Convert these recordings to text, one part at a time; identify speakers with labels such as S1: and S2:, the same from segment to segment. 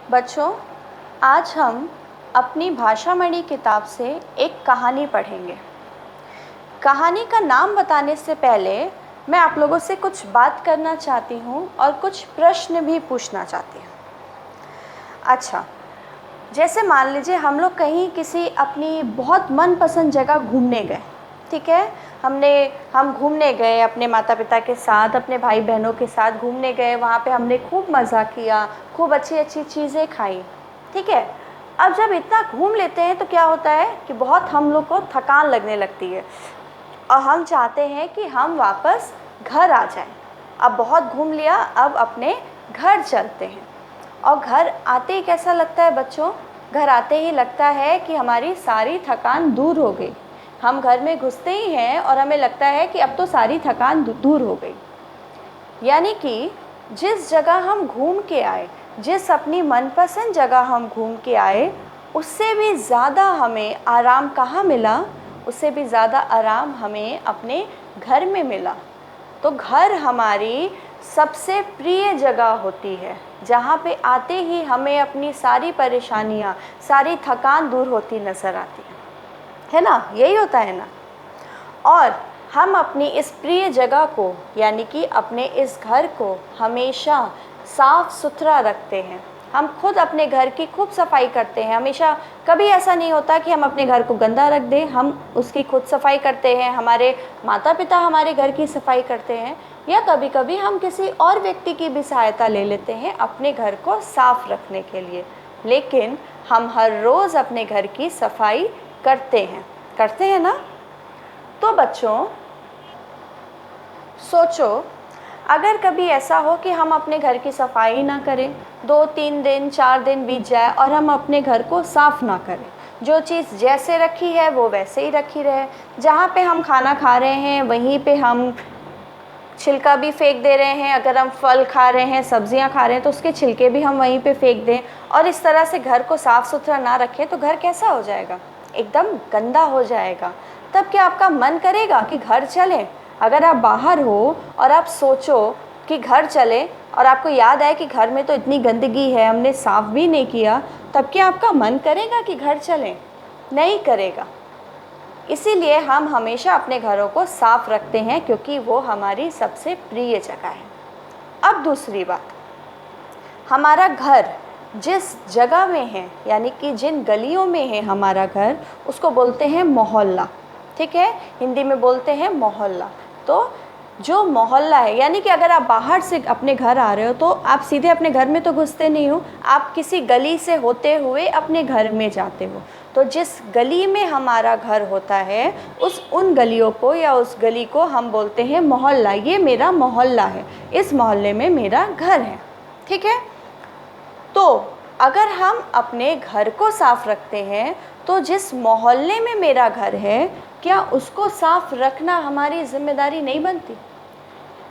S1: बच्चों, आज हम अपनी भाषामणि किताब से एक कहानी पढ़ेंगे। कहानी का नाम बताने से पहले मैं आप लोगों से कुछ बात करना चाहती हूँ और कुछ प्रश्न भी पूछना चाहती हूँ। अच्छा, जैसे मान लीजिए हम लोग कहीं किसी अपनी बहुत मनपसंद जगह घूमने गए, ठीक है। हम घूमने गए अपने माता पिता के साथ, अपने भाई बहनों के साथ घूमने गए। वहाँ पे हमने खूब मज़ा किया, खूब अच्छी अच्छी चीज़ें खाई, ठीक है। अब जब इतना घूम लेते हैं तो क्या होता है कि बहुत हम लोग को थकान लगने लगती है और हम चाहते हैं कि हम वापस घर आ जाएं। अब बहुत घूम लिया, अब अपने घर चलते हैं। और घर आते ही कैसा लगता है बच्चों? घर आते ही लगता है कि हमारी सारी थकान दूर हो गई। हम घर में घुसते ही हैं और हमें लगता है कि अब तो सारी थकान दूर हो गई। यानी कि जिस जगह हम घूम के आए, जिस अपनी मनपसंद जगह हम घूम के आए, उससे भी ज़्यादा हमें आराम कहाँ मिला? उससे भी ज़्यादा आराम हमें अपने घर में मिला। तो घर हमारी सबसे प्रिय जगह होती है, जहाँ पे आते ही हमें अपनी सारी परेशानियाँ, सारी थकान दूर होती नज़र आती है ना? यही होता है ना? और हम अपनी इस प्रिय जगह को, यानी कि अपने इस घर को हमेशा साफ़ सुथरा रखते हैं। हम खुद अपने घर की खूब सफाई करते हैं। हमेशा कभी ऐसा नहीं होता कि हम अपने घर को गंदा रख दें। हम उसकी खुद सफाई करते हैं, हमारे माता पिता हमारे घर की सफाई करते हैं, या कभी कभी हम किसी और व्यक्ति की भी सहायता ले लेते हैं अपने घर को साफ़ रखने के लिए। लेकिन हम हर रोज़ अपने घर की सफाई करते हैं ना? तो बच्चों, सोचो, अगर कभी ऐसा हो कि हम अपने घर की सफाई ना करें, 2-3 दिन 4 दिन बीत जाए और हम अपने घर को साफ़ ना करें, जो चीज़ जैसे रखी है वो वैसे ही रखी रहे। जहाँ पे हम खाना खा रहे हैं वहीं पे हम छिलका भी फेंक दे रहे हैं। अगर हम फल खा रहे हैं, सब्जियां खा रहे हैं, तो उसके छिलके भी हम वहीं पे फेंक दें और इस तरह से घर को साफ़ सुथरा ना रखें तो घर कैसा हो जाएगा? एकदम गंदा हो जाएगा। तब क्या आपका मन करेगा कि घर चलें? अगर आप बाहर हो और आप सोचो कि घर चलें और आपको याद आए कि घर में तो इतनी गंदगी है, हमने साफ़ भी नहीं किया, तब क्या आपका मन करेगा कि घर चलें? नहीं करेगा। इसीलिए हम हमेशा अपने घरों को साफ़ रखते हैं, क्योंकि वो हमारी सबसे प्रिय जगह है। अब दूसरी बात, हमारा घर जिस जगह में है, यानी कि जिन गलियों में है हमारा घर, उसको बोलते हैं मोहल्ला, ठीक है। हिंदी में बोलते हैं मोहल्ला। तो जो मोहल्ला है, यानी कि अगर आप बाहर से अपने घर आ रहे हो तो आप सीधे अपने घर में तो घुसते नहीं हो, आप किसी गली से होते हुए अपने घर में जाते हो। तो जिस गली में हमारा घर होता है, उन गलियों को या उस गली को हम बोलते हैं मोहल्ला। ये मेरा मोहल्ला है, इस मोहल्ले में मेरा घर है, ठीक है। तो अगर हम अपने घर को साफ़ रखते हैं तो जिस मोहल्ले में मेरा घर है, क्या उसको साफ़ रखना हमारी जिम्मेदारी नहीं बनती?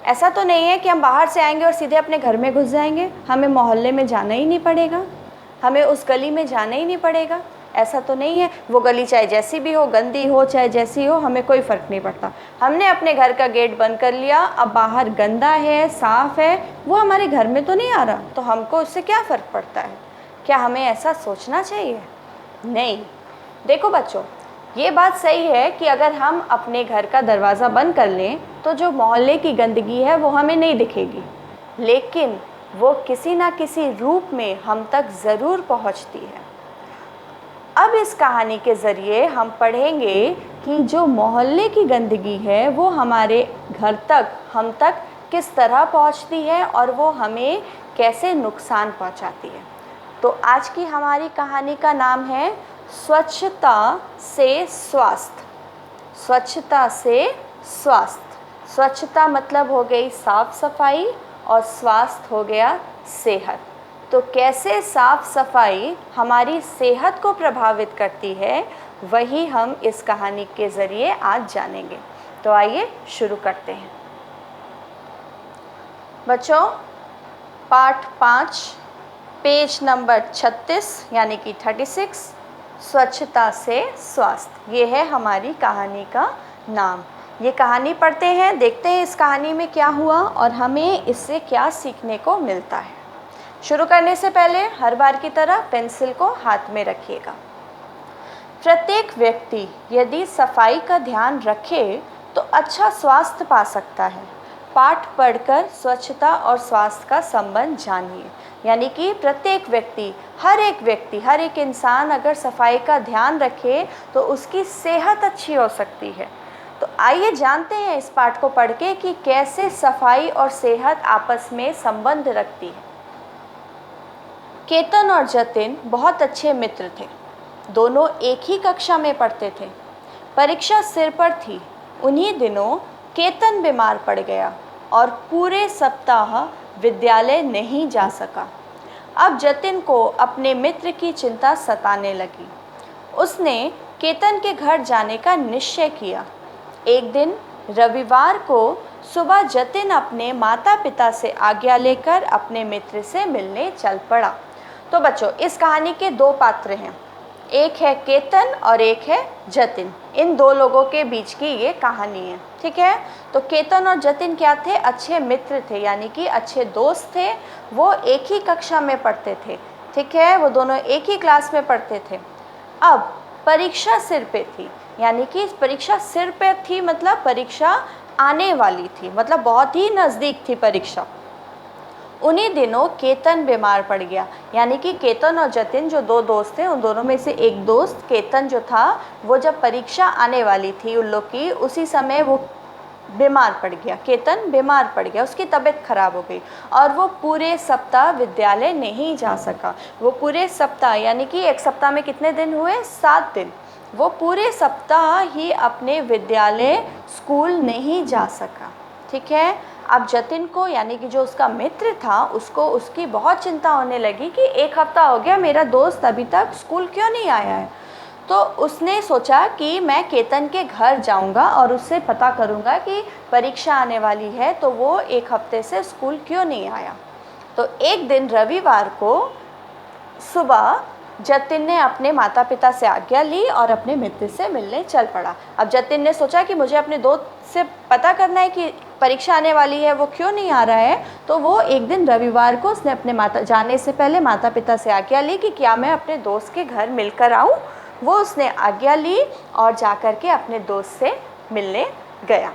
S1: ऐसा तो नहीं है कि हम बाहर से आएंगे और सीधे अपने घर में घुस जाएंगे, हमें मोहल्ले में जाना ही नहीं पड़ेगा, हमें उस गली में जाना ही नहीं पड़ेगा। ऐसा तो नहीं है। वो गली चाहे जैसी भी हो, गंदी हो चाहे जैसी हो, हमें कोई फ़र्क नहीं पड़ता। हमने अपने घर का गेट बंद कर लिया, अब बाहर गंदा है साफ़ है, वो हमारे घर में तो नहीं आ रहा, तो हमको उससे क्या फ़र्क पड़ता है? क्या हमें ऐसा सोचना चाहिए? नहीं। देखो बच्चों, ये बात सही है कि अगर हम अपने घर का दरवाज़ा बंद कर लें तो जो मोहल्ले की गंदगी है वो हमें नहीं दिखेगी, लेकिन वो किसी ना किसी रूप में हम तक ज़रूर पहुंचती है। अब इस कहानी के ज़रिए हम पढ़ेंगे कि जो मोहल्ले की गंदगी है वो हमारे घर तक, हम तक किस तरह पहुंचती है और वो हमें कैसे नुकसान पहुंचाती है। तो आज की हमारी कहानी का नाम है स्वच्छता से स्वास्थ्य। स्वच्छता से स्वास्थ्य। स्वच्छता मतलब हो गई साफ सफाई और स्वास्थ्य हो गया सेहत। तो कैसे साफ सफाई हमारी सेहत को प्रभावित करती है, वही हम इस कहानी के ज़रिए आज जानेंगे। तो आइए शुरू करते हैं। बच्चों, पाठ 5 पेज नंबर 36 यानी कि 36, स्वच्छता से स्वास्थ्य, ये है हमारी कहानी का नाम। ये कहानी पढ़ते हैं, देखते हैं इस कहानी में क्या हुआ और हमें इससे क्या सीखने को मिलता है। शुरू करने से पहले हर बार की तरह पेंसिल को हाथ में रखिएगा। प्रत्येक व्यक्ति यदि सफाई का ध्यान रखे तो अच्छा स्वास्थ्य पा सकता है। पाठ पढ़कर स्वच्छता और स्वास्थ्य का संबंध जानिए। यानी कि प्रत्येक व्यक्ति, हर एक इंसान अगर सफाई का ध्यान रखे तो उसकी सेहत अच्छी हो सकती है। तो आइए जानते हैं इस पाठ को पढ़ के कि कैसे सफाई और सेहत आपस में संबंध रखती है। केतन और जतिन बहुत अच्छे मित्र थे। दोनों एक ही कक्षा में पढ़ते थे। परीक्षा सिर पर थी। उन्हीं दिनों केतन बीमार पड़ गया और पूरे सप्ताह विद्यालय नहीं जा सका। अब जतिन को अपने मित्र की चिंता सताने लगी। उसने केतन के घर जाने का निश्चय किया। एक दिन रविवार को सुबह जतिन अपने माता पिता से आज्ञा लेकर अपने मित्र से मिलने चल पड़ा। तो बच्चों, इस कहानी के दो पात्र हैं, एक है केतन और एक है जतिन। इन दो लोगों के बीच की ये कहानी है, ठीक है। तो केतन और जतिन क्या थे? अच्छे मित्र थे, यानी कि अच्छे दोस्त थे। वो एक ही कक्षा में पढ़ते थे, ठीक है। वो दोनों एक ही क्लास में पढ़ते थे। अब परीक्षा सिर पे थी, यानी कि परीक्षा सिर पे थी मतलब परीक्षा आने वाली थी, मतलब बहुत ही नज़दीक थी परीक्षा। उन्हीं दिनों केतन बीमार पड़ गया। यानी कि केतन और जतिन जो दो दोस्त थे, उन दोनों में से एक दोस्त केतन जो था, वो जब परीक्षा आने वाली थी उन लोग की, उसी समय वो बीमार पड़ गया। केतन बीमार पड़ गया, उसकी तबीयत खराब हो गई और वो पूरे सप्ताह विद्यालय नहीं जा सका। वो पूरे सप्ताह, यानी कि एक सप्ताह में कितने दिन हुए? 7 दिन। वो पूरे सप्ताह ही अपने विद्यालय स्कूल नहीं जा सका, ठीक है। अब जतिन को, यानी कि जो उसका मित्र था, उसको उसकी बहुत चिंता होने लगी कि एक हफ्ता हो गया, मेरा दोस्त अभी तक स्कूल क्यों नहीं आया है। तो उसने सोचा कि मैं केतन के घर जाऊंगा और उससे पता करूंगा कि परीक्षा आने वाली है तो वो एक हफ्ते से स्कूल क्यों नहीं आया। तो एक दिन रविवार को सुबह जतिन ने अपने माता पिता से आज्ञा ली और अपने मित्र से मिलने चल पड़ा। अब जतिन ने सोचा कि मुझे अपने दोस्त से पता करना है कि परीक्षा आने वाली है, वो क्यों नहीं आ रहा है। तो वो एक दिन रविवार को उसने अपने जाने से पहले माता पिता से आज्ञा ली कि क्या मैं अपने दोस्त के घर मिलकर आऊँ। वो उसने आज्ञा ली और जाकर के अपने दोस्त से मिलने गया।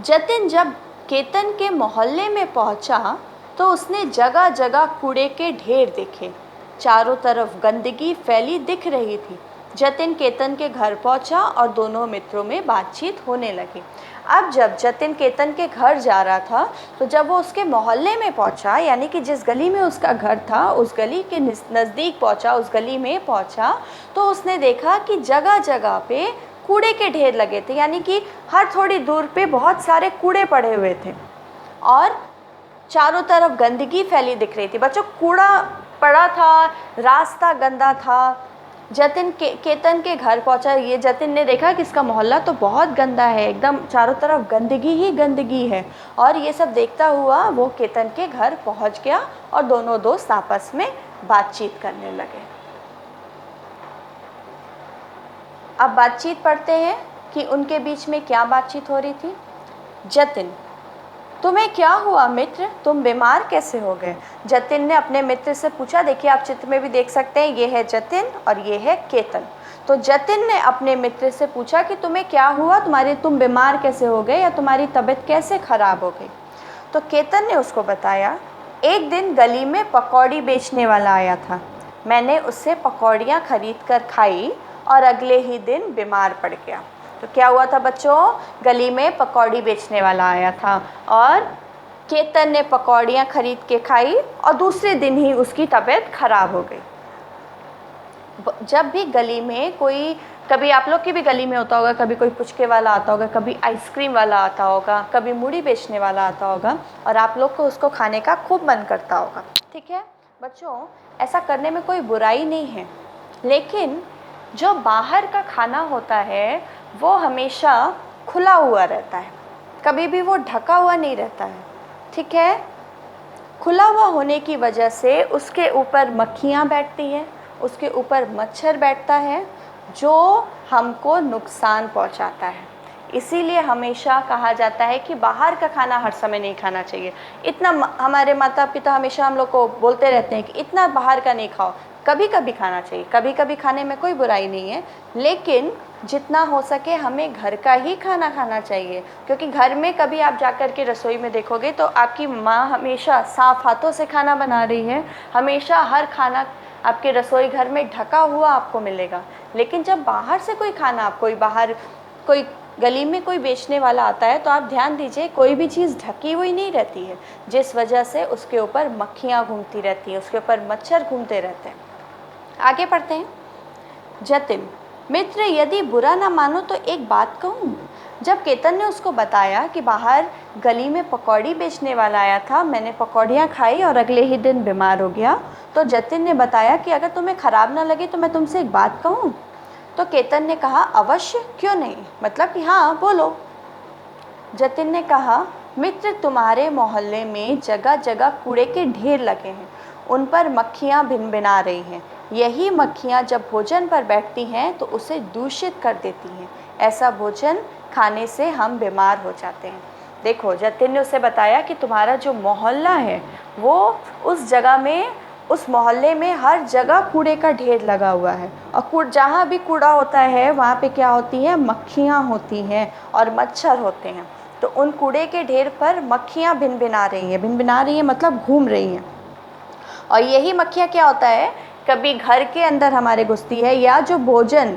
S1: जतिन जब केतन के मोहल्ले में पहुंचा तो उसने जगह जगह कूड़े के ढेर देखे। चारों तरफ गंदगी फैली दिख रही थी। जतिन केतन के घर पहुंचा और दोनों मित्रों में बातचीत होने लगी। अब जब जतिन केतन के घर जा रहा था तो जब वो उसके मोहल्ले में पहुंचा, यानी कि जिस गली में उसका घर था उस गली के नज़दीक पहुंचा, उस गली में पहुंचा, तो उसने देखा कि जगह जगह पे कूड़े के ढेर लगे थे। यानी कि हर थोड़ी दूर पे बहुत सारे कूड़े पड़े हुए थे और चारों तरफ गंदगी फैली दिख रही थी। बच्चों, कूड़ा पड़ा था, रास्ता गंदा था। जतिन केतन के घर पहुंचा। ये जतिन ने देखा कि इसका मोहल्ला तो बहुत गंदा है, एकदम चारों तरफ गंदगी ही गंदगी है। और ये सब देखता हुआ वो केतन के घर पहुंच गया और दोनों दोस्त आपस में बातचीत करने लगे। अब बातचीत पढ़ते हैं कि उनके बीच में क्या बातचीत हो रही थी। जतिन: तुम्हें क्या हुआ मित्र, तुम बीमार कैसे हो गए? जतिन ने अपने मित्र से पूछा। देखिए, आप चित्र में भी देख सकते हैं, ये है जतिन और ये है केतन। तो जतिन ने अपने मित्र से पूछा कि तुम्हें क्या हुआ, तुम बीमार कैसे हो गए या तुम्हारी तबीयत कैसे खराब हो गई। तो केतन ने उसको बताया, एक दिन गली में पकौड़ी बेचने वाला आया था। मैंने उससे पकौड़ियाँ खरीद कर खाई और अगले ही दिन बीमार पड़ गया। तो क्या हुआ था बच्चों? गली में पकौड़ी बेचने वाला आया था और केतन ने पकौड़ियाँ खरीद के खाई और दूसरे दिन ही उसकी तबीयत खराब हो गई। जब भी गली में कोई, कभी आप लोग की भी गली में होता होगा, कभी कोई पुचके वाला आता होगा, कभी आइसक्रीम वाला आता होगा, कभी मूढ़ी बेचने वाला आता होगा और आप लोग को उसको खाने का खूब मन करता होगा, ठीक है बच्चों। ऐसा करने में कोई बुराई नहीं है, लेकिन जो बाहर का खाना होता है वो हमेशा खुला हुआ रहता है, कभी भी वो ढका हुआ नहीं रहता है, ठीक है। खुला हुआ होने की वजह से उसके ऊपर मक्खियाँ बैठती हैं, उसके ऊपर मच्छर बैठता है जो हमको नुकसान पहुंचाता है। इसीलिए हमेशा कहा जाता है कि बाहर का खाना हर समय नहीं खाना चाहिए। इतना हमारे माता पिता हमेशा हम लोग को बोलते रहते हैं कि इतना बाहर का नहीं खाओ, कभी कभी खाना चाहिए, कभी कभी खाने में कोई बुराई नहीं है, लेकिन जितना हो सके हमें घर का ही खाना खाना चाहिए। क्योंकि घर में कभी आप जाकर के रसोई में देखोगे तो आपकी माँ हमेशा साफ़ हाथों से खाना बना रही है, हमेशा हर खाना आपके रसोई घर में ढका हुआ आपको मिलेगा। लेकिन जब बाहर से कोई खाना, आप कोई बाहर कोई गली में कोई बेचने वाला आता है तो आप ध्यान दीजिए कोई भी चीज़ ढकी हुई नहीं रहती है, जिस वजह से उसके ऊपर मक्खियाँ घूमती रहती हैं, उसके ऊपर मच्छर घूमते रहते हैं। आगे पढ़ते हैं। जतिन, मित्र यदि बुरा ना मानो तो एक बात कहूँ। जब केतन ने उसको बताया कि बाहर गली में पकौड़ी बेचने वाला आया था, मैंने पकौड़ियाँ खाई और अगले ही दिन बीमार हो गया, तो जतिन ने बताया कि अगर तुम्हें ख़राब ना लगे तो मैं तुमसे एक बात कहूँ। तो केतन ने कहा अवश्य, क्यों नहीं, मतलब कि हाँ बोलो। जतिन ने कहा मित्र तुम्हारे मोहल्ले में जगह जगह कूड़े के ढेर लगे हैं, उन पर मक्खियाँ भिनभिना रही हैं। यही मक्खियाँ जब भोजन पर बैठती हैं तो उसे दूषित कर देती हैं। ऐसा भोजन खाने से हम बीमार हो जाते हैं। देखो, जतिन ने उसे बताया कि तुम्हारा जो मोहल्ला है वो उस जगह में, उस मोहल्ले में हर जगह कूड़े का ढेर लगा हुआ है, और जहाँ भी कूड़ा होता है वहाँ पे क्या होती है, मक्खियाँ होती हैं और मच्छर होते हैं। तो उन कूड़े के ढेर पर मक्खियाँ भिनभिना रही हैं मतलब घूम रही हैं। और यही मक्खियाँ क्या होता है, कभी घर के अंदर हमारे घुसती है, या जो भोजन,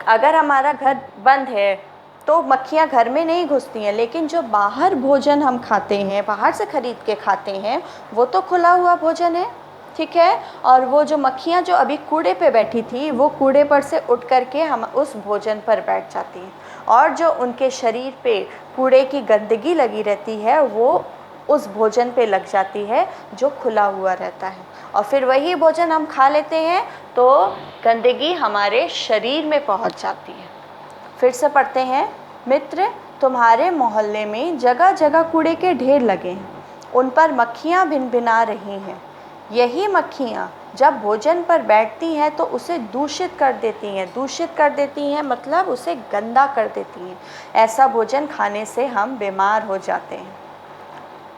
S1: अगर हमारा घर बंद है तो मक्खियाँ घर में नहीं घुसती हैं, लेकिन जो बाहर भोजन हम खाते हैं, बाहर से ख़रीद के खाते हैं, वो तो खुला हुआ भोजन है, ठीक है। और वो जो मक्खियाँ जो अभी कूड़े पे बैठी थी, वो कूड़े पर से उठ कर के हम उस भोजन पर बैठ जाती हैं, और जो उनके शरीर पे कूड़े की गंदगी लगी रहती है वो उस भोजन पे लग जाती है जो खुला हुआ रहता है, और फिर वही भोजन हम खा लेते हैं तो गंदगी हमारे शरीर में पहुंच जाती है। फिर से पढ़ते हैं। मित्र तुम्हारे मोहल्ले में जगह जगह कूड़े के ढेर लगे हैं, उन पर मक्खियाँ भिनभिना रही हैं। यही मक्खियाँ जब भोजन पर बैठती हैं तो उसे दूषित कर देती हैं मतलब उसे गंदा कर देती हैं। ऐसा भोजन खाने से हम बीमार हो जाते हैं।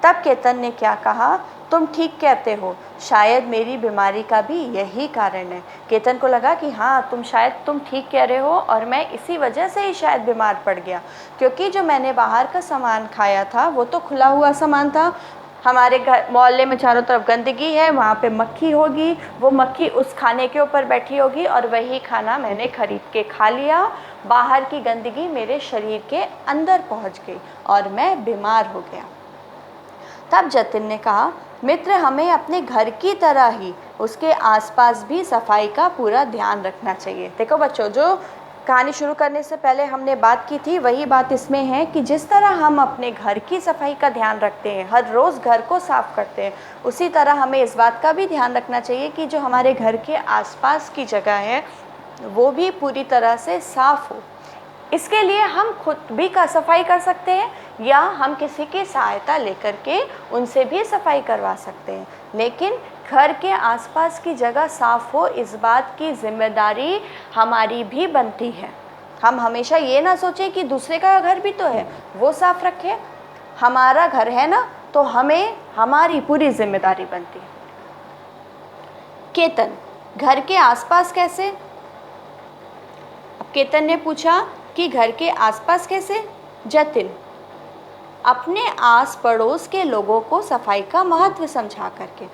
S1: तब केतन ने क्या कहा, तुम ठीक कहते हो, शायद मेरी बीमारी का भी यही कारण है। केतन को लगा कि हाँ, तुम ठीक कह रहे हो, और मैं इसी वजह से ही शायद बीमार पड़ गया, क्योंकि जो मैंने बाहर का सामान खाया था वो तो खुला हुआ सामान था। हमारे घर मोहल्ले में चारों तरफ गंदगी है, वहाँ पे मक्खी होगी, वो मक्खी उस खाने के ऊपर बैठी होगी, और वही खाना मैंने खरीद के खा लिया। बाहर की गंदगी मेरे शरीर के अंदर पहुँच गई और मैं बीमार हो गया। तब जतिन ने कहा, मित्र हमें अपने घर की तरह ही उसके आसपास भी सफाई का पूरा ध्यान रखना चाहिए। देखो बच्चों, जो कहानी शुरू करने से पहले हमने बात की थी वही बात इसमें है कि जिस तरह हम अपने घर की सफाई का ध्यान रखते हैं, हर रोज़ घर को साफ़ करते हैं, उसी तरह हमें इस बात का भी ध्यान रखना चाहिए कि जो हमारे घर के आसपास की जगह है वो भी पूरी तरह से साफ़ हो। इसके लिए हम खुद भी का सफाई कर सकते हैं, या हम किसी की सहायता लेकर के उनसे भी सफाई करवा सकते हैं, लेकिन घर के आसपास की जगह साफ़ हो, इस बात की जिम्मेदारी हमारी भी बनती है। हम हमेशा ये ना सोचें कि दूसरे का घर भी तो है, वो साफ़ रखे, हमारा घर है ना, तो हमें हमारी पूरी जिम्मेदारी बनती है। केतन, घर के आसपास कैसे? अब केतन ने पूछा कि घर के आसपास कैसे? जतिन, अपने आस पड़ोस के लोगों को सफाई का महत्व समझा करके।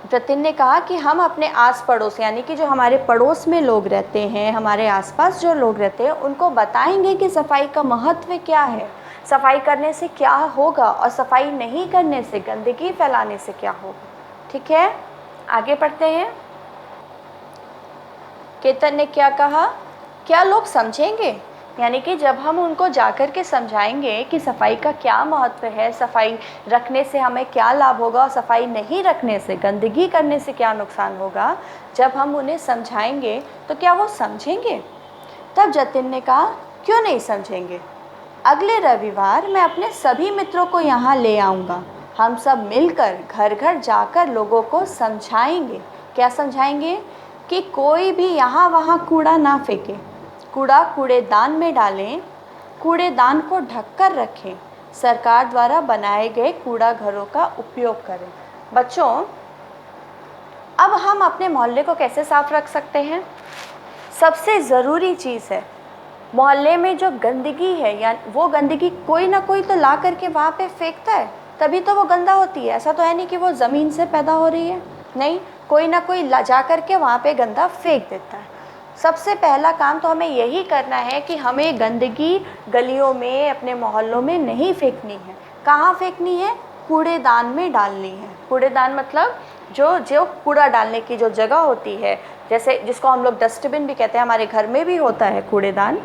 S1: जतिन ने कहा कि हम अपने आस पड़ोस, यानी कि जो हमारे पड़ोस में लोग रहते हैं, हमारे आसपास जो लोग रहते हैं, उनको बताएंगे कि सफाई का महत्व क्या है, सफाई करने से क्या होगा, और सफाई नहीं करने से, गंदगी फैलाने से क्या होगा। ठीक है, आगे पढ़ते हैं। केतन ने क्या कहा, क्या लोग समझेंगे? यानी कि जब हम उनको जाकर के समझाएंगे कि सफाई का क्या महत्व है, सफाई रखने से हमें क्या लाभ होगा, और सफाई नहीं रखने से, गंदगी करने से क्या नुकसान होगा, जब हम उन्हें समझाएंगे तो क्या वो समझेंगे? तब जतिन ने कहा, क्यों नहीं समझेंगे, अगले रविवार मैं अपने सभी मित्रों को यहाँ ले आऊँगा। हम सब मिलकर घर घर जाकर लोगों को समझाएंगे। क्या समझाएंगे? कि कोई भी यहाँ वहाँ कूड़ा ना फेंके, कूड़ा कूड़ेदान में डालें, कूड़ेदान को ढककर रखें, सरकार द्वारा बनाए गए कूड़ा घरों का उपयोग करें। बच्चों, अब हम अपने मोहल्ले को कैसे साफ रख सकते हैं? सबसे ज़रूरी चीज़ है, मोहल्ले में जो गंदगी है या वो गंदगी कोई ना कोई तो ला करके वहाँ पे फेंकता है, तभी तो वो गंदा होती है। ऐसा तो है नहीं कि वो ज़मीन से पैदा हो रही है, नहीं, कोई ना कोई ला जा करके वहाँ पे गंदा फेंक देता है। सबसे पहला काम तो हमें यही करना है कि हमें गंदगी गलियों में, अपने मोहल्लों में नहीं फेंकनी है। कहाँ फेंकनी है? कूड़ेदान में डालनी है। कूड़ेदान मतलब जो जो कूड़ा डालने की जो जगह होती है, जैसे जिसको हम लोग डस्टबिन भी कहते हैं, हमारे घर में भी होता है कूड़ेदान,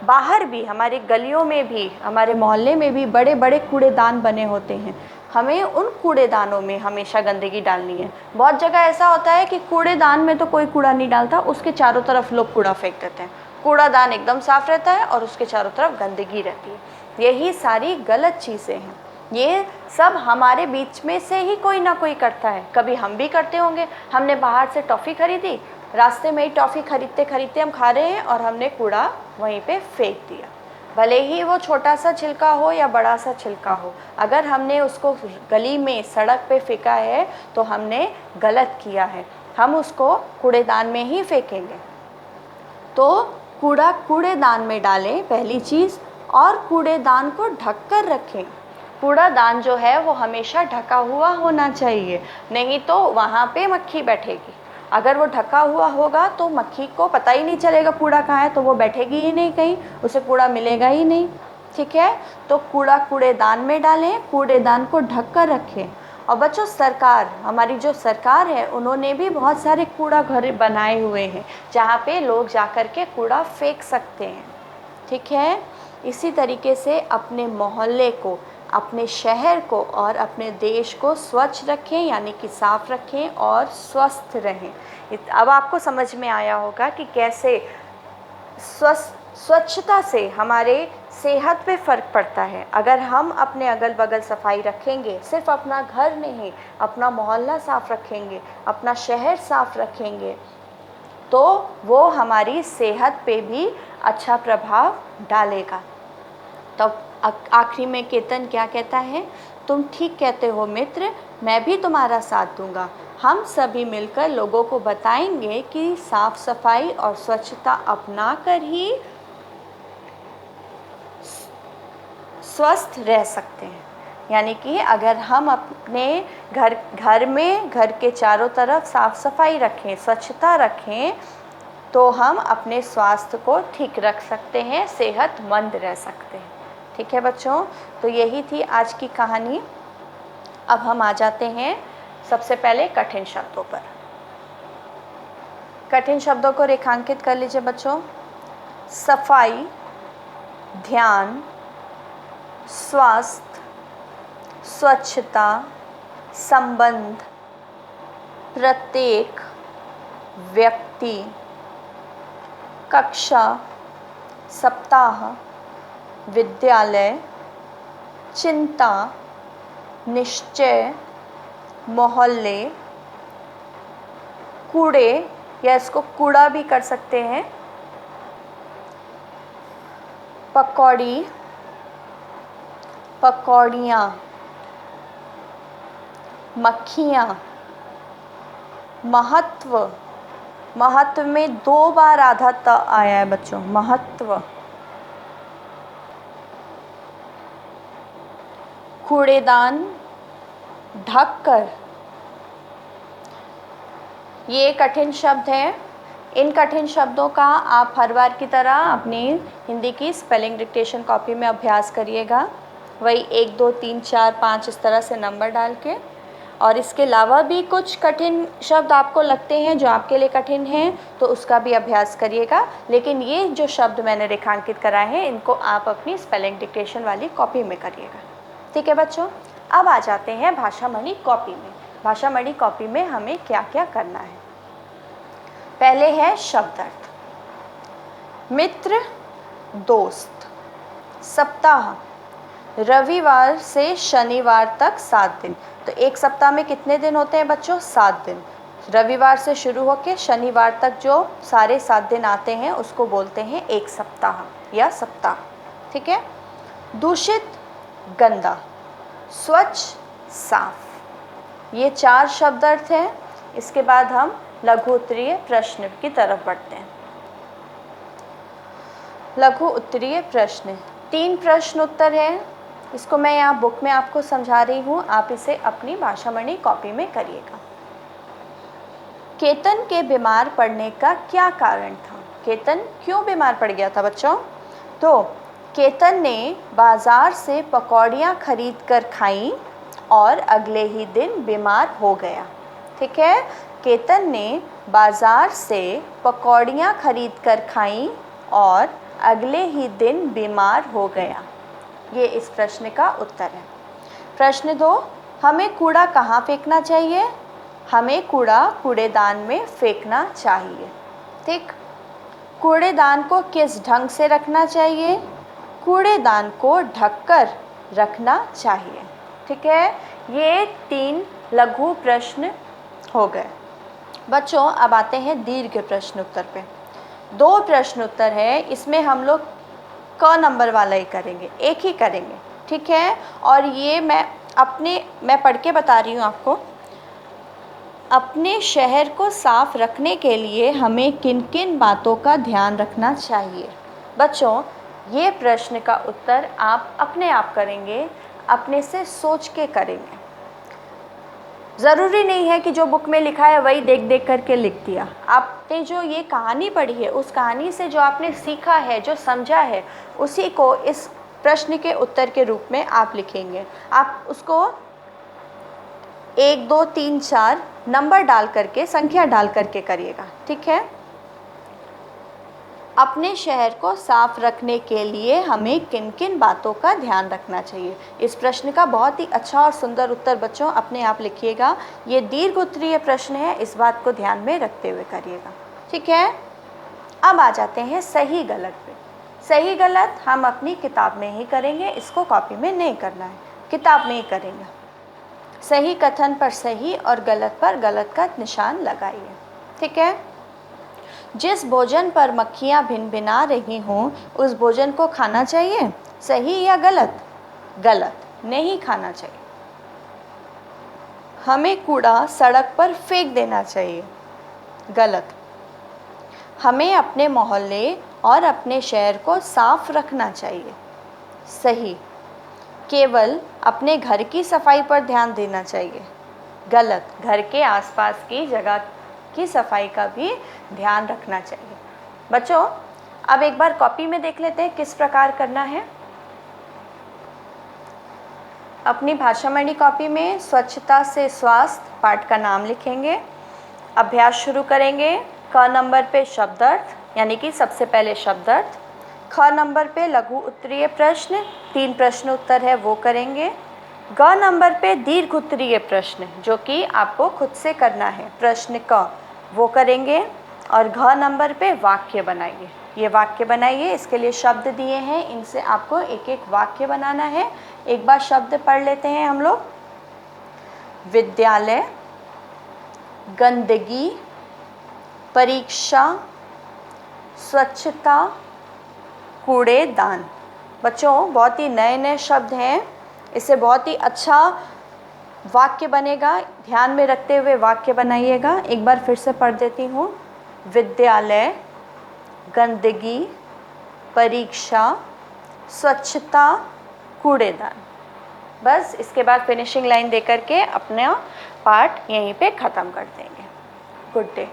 S1: बाहर भी, हमारी गलियों में भी, हमारे मोहल्ले में भी बड़े बड़े कूड़ेदान बने होते हैं। हमें उन कूड़ेदानों में हमेशा गंदगी डालनी है। बहुत जगह ऐसा होता है कि कूड़ेदान में तो कोई कूड़ा नहीं डालता, उसके चारों तरफ लोग कूड़ा फेंक देते हैं। कूड़ादान एकदम साफ रहता है और उसके चारों तरफ गंदगी रहती है। यही सारी गलत चीज़ें हैं। ये सब हमारे बीच में से ही कोई ना कोई करता है। कभी हम भी करते होंगे, हमने बाहर से टॉफ़ी खरीदी, रास्ते में ही टॉफ़ी खरीदते खरीदते हम खा रहे हैं और हमने कूड़ा वहीं पे फेंक दिया। भले ही वो छोटा सा छिलका हो या बड़ा सा छिलका हो, अगर हमने उसको गली में, सड़क पे फेंका है तो हमने गलत किया है। हम उसको कूड़ेदान में ही फेंकेंगे। तो कूड़ा कूड़ेदान में डालें, पहली चीज़, और कूड़ेदान को ढक कर रखें। कूड़ादान जो है वो हमेशा ढका हुआ होना चाहिए, नहीं तो वहाँ पे मक्खी बैठेगी। अगर वो ढका हुआ होगा तो मक्खी को पता ही नहीं चलेगा कूड़ा कहाँ है, तो वो बैठेगी ही नहीं कहीं, उसे कूड़ा मिलेगा ही नहीं। ठीक है, तो कूड़ा कूड़ेदान में डालें, कूड़ेदान को ढक कर रखें। और बच्चों, सरकार, हमारी जो सरकार है, उन्होंने भी बहुत सारे कूड़ा घर बनाए हुए हैं जहाँ पे लोग जा कर के कूड़ा फेंक सकते हैं। ठीक है, इसी तरीके से अपने मोहल्ले को, अपने शहर को और अपने देश को स्वच्छ रखें, यानी कि साफ रखें और स्वस्थ रहें। अब आपको समझ में आया होगा कि कैसे स्वच्छता से हमारे सेहत पे फ़र्क पड़ता है। अगर हम अपने अगल बगल सफाई रखेंगे, सिर्फ अपना घर नहीं, अपना मोहल्ला साफ़ रखेंगे, अपना शहर साफ़ रखेंगे, तो वो हमारी सेहत पे भी अच्छा प्रभाव डालेगा। तब आखिरी में केतन क्या कहता है? तुम ठीक कहते हो मित्र, मैं भी तुम्हारा साथ दूंगा। हम सभी मिलकर लोगों को बताएंगे कि साफ सफाई और स्वच्छता अपना कर ही स्वस्थ रह सकते हैं। यानी कि अगर हम अपने घर में, घर के चारों तरफ साफ सफाई रखें, स्वच्छता रखें, तो हम अपने स्वास्थ्य को ठीक रख सकते हैं, सेहतमंद रह सकते हैं। ठीक है बच्चों, तो यही थी आज की कहानी। अब हम आ जाते हैं सबसे पहले कठिन शब्दों पर। कठिन शब्दों को रेखांकित कर लीजिए बच्चों। सफाई, ध्यान, स्वास्थ्य, स्वच्छता, संबंध, प्रत्येक, व्यक्ति, कक्षा, सप्ताह, विद्यालय, चिंता, निश्चय, मोहल्ले, कूड़े, या इसको कूड़ा भी कर सकते हैं, पकौड़ी, पकौड़ियाँ, मक्खियाँ, महत्व, महत्व में 2 बार आधा त आया है बच्चों, महत्व, कूड़ेदान, ढककर। ये कठिन शब्द हैं। इन कठिन शब्दों का आप हर बार की तरह अपनी हिंदी की स्पेलिंग डिक्टेशन कॉपी में अभ्यास करिएगा, वही 1 2 3 4 5 इस तरह से नंबर डाल के। और इसके अलावा भी कुछ कठिन शब्द आपको लगते हैं जो आपके लिए कठिन हैं, तो उसका भी अभ्यास करिएगा। लेकिन ये जो शब्द मैंने रेखांकित कराए हैं, इनको आप अपनी स्पेलिंग डिक्टेशन वाली कॉपी में करिएगा। ठीक है बच्चों, अब आ जाते हैं भाषामणि कॉपी में। भाषामणि कॉपी में हमें क्या क्या करना है। पहले है शब्दार्थ। मित्र, दोस्त। सप्ताह, रविवार से शनिवार तक 7 दिन। तो एक सप्ताह में कितने दिन होते हैं बच्चों? 7 दिन। रविवार से शुरू होकर शनिवार तक जो सारे 7 दिन आते हैं उसको बोलते हैं एक सप्ताह या सप्ताह। ठीक है। दूषित, गंदा, स्वच्छ, साफ, ये 4 शब्द अर्थ हैं। इसके बाद हम लघु उत्तरीय प्रश्न की तरफ बढ़ते हैं। लघु उत्तरीय प्रश्न 3 प्रश्न उत्तर है। इसको मैं यहाँ बुक में आपको समझा रही हूँ, आप इसे अपनी भाषामणि कॉपी में करिएगा। केतन के बीमार पड़ने का क्या कारण था? केतन क्यों बीमार पड़ गया था बच्चों? तो केतन ने बाज़ार से पकौड़ियाँ खरीद कर खाईं और अगले ही दिन बीमार हो गया। ठीक है। केतन ने बाज़ार से पकौड़ियाँ खरीद कर खाईं और अगले ही दिन बीमार हो गया। ये इस प्रश्न का उत्तर है। प्रश्न 2, हमें कूड़ा कहाँ फेंकना चाहिए? हमें कूड़ा कूड़ेदान में फेंकना चाहिए। ठीक। कूड़ेदान को किस ढंग से रखना चाहिए? कूड़ेदान को ढककर रखना चाहिए। ठीक है। ये 3 लघु प्रश्न हो गए। बच्चों अब आते हैं दीर्घ प्रश्न उत्तर पे। 2 प्रश्न उत्तर है, इसमें हम लोग क नंबर वाला ही करेंगे, एक ही करेंगे। ठीक है। और ये मैं पढ़ के बता रही हूँ आपको। अपने शहर को साफ रखने के लिए हमें किन किन बातों का ध्यान रखना चाहिए? बच्चों ये प्रश्न का उत्तर आप अपने आप करेंगे, अपने से सोच के करेंगे। ज़रूरी नहीं है कि जो बुक में लिखा है वही देख देख करके लिख दिया। आपने जो ये कहानी पढ़ी है, उस कहानी से जो आपने सीखा है, जो समझा है, उसी को इस प्रश्न के उत्तर के रूप में आप लिखेंगे। आप उसको 1 2 3 4 नंबर डाल करके, संख्या डाल करके करिएगा। ठीक है। अपने शहर को साफ रखने के लिए हमें किन किन बातों का ध्यान रखना चाहिए? इस प्रश्न का बहुत ही अच्छा और सुंदर उत्तर बच्चों अपने आप लिखिएगा। ये दीर्घ उत्तरीय प्रश्न है, इस बात को ध्यान में रखते हुए करिएगा। ठीक है। अब आ जाते हैं सही गलत पे। सही गलत हम अपनी किताब में ही करेंगे, इसको कॉपी में नहीं करना है, किताब में ही करेंगे। सही कथन पर सही और गलत पर गलत का निशान लगाइए। ठीक है। जिस भोजन पर मक्खियाँ भिनभिना रही हों उस भोजन को खाना चाहिए? सही या गलत? गलत, नहीं खाना चाहिए। हमें कूड़ा सड़क पर फेंक देना चाहिए? गलत। हमें अपने मोहल्ले और अपने शहर को साफ रखना चाहिए? सही। केवल अपने घर की सफाई पर ध्यान देना चाहिए? गलत। घर के आसपास की जगह की सफाई का भी ध्यान रखना चाहिए। बच्चों अब एक बार कॉपी में देख लेते हैं किस प्रकार करना है। अपनी भाषामणि कॉपी में स्वच्छता से स्वास्थ्य पाठ का नाम लिखेंगे। अभ्यास शुरू करेंगे। क नंबर पे शब्दार्थ यानी कि सबसे पहले शब्दार्थ। ख नंबर पे लघु उत्तरीय प्रश्न, 3 प्रश्न उत्तर है वो करेंगे। ग नंबर पे दीर्घ उत्तरीय प्रश्न जो कि आपको खुद से करना है, प्रश्न क वो करेंगे। और घ नंबर पे वाक्य बनाइए। ये वाक्य बनाइए, इसके लिए शब्द दिए हैं, इनसे आपको एक एक वाक्य बनाना है। एक बार शब्द पढ़ लेते हैं हम लोग। विद्यालय, गंदगी, परीक्षा, स्वच्छता, कूड़ेदान। बच्चों बहुत ही नए नए शब्द हैं, इससे बहुत ही अच्छा वाक्य बनेगा। ध्यान में रखते हुए वाक्य बनाइएगा। एक बार फिर से पढ़ देती हूँ। विद्यालय, गंदगी, परीक्षा, स्वच्छता, कूड़ेदान। बस इसके बाद फिनिशिंग लाइन दे करके अपना पाठ यहीं पे ख़त्म कर देंगे। Good day.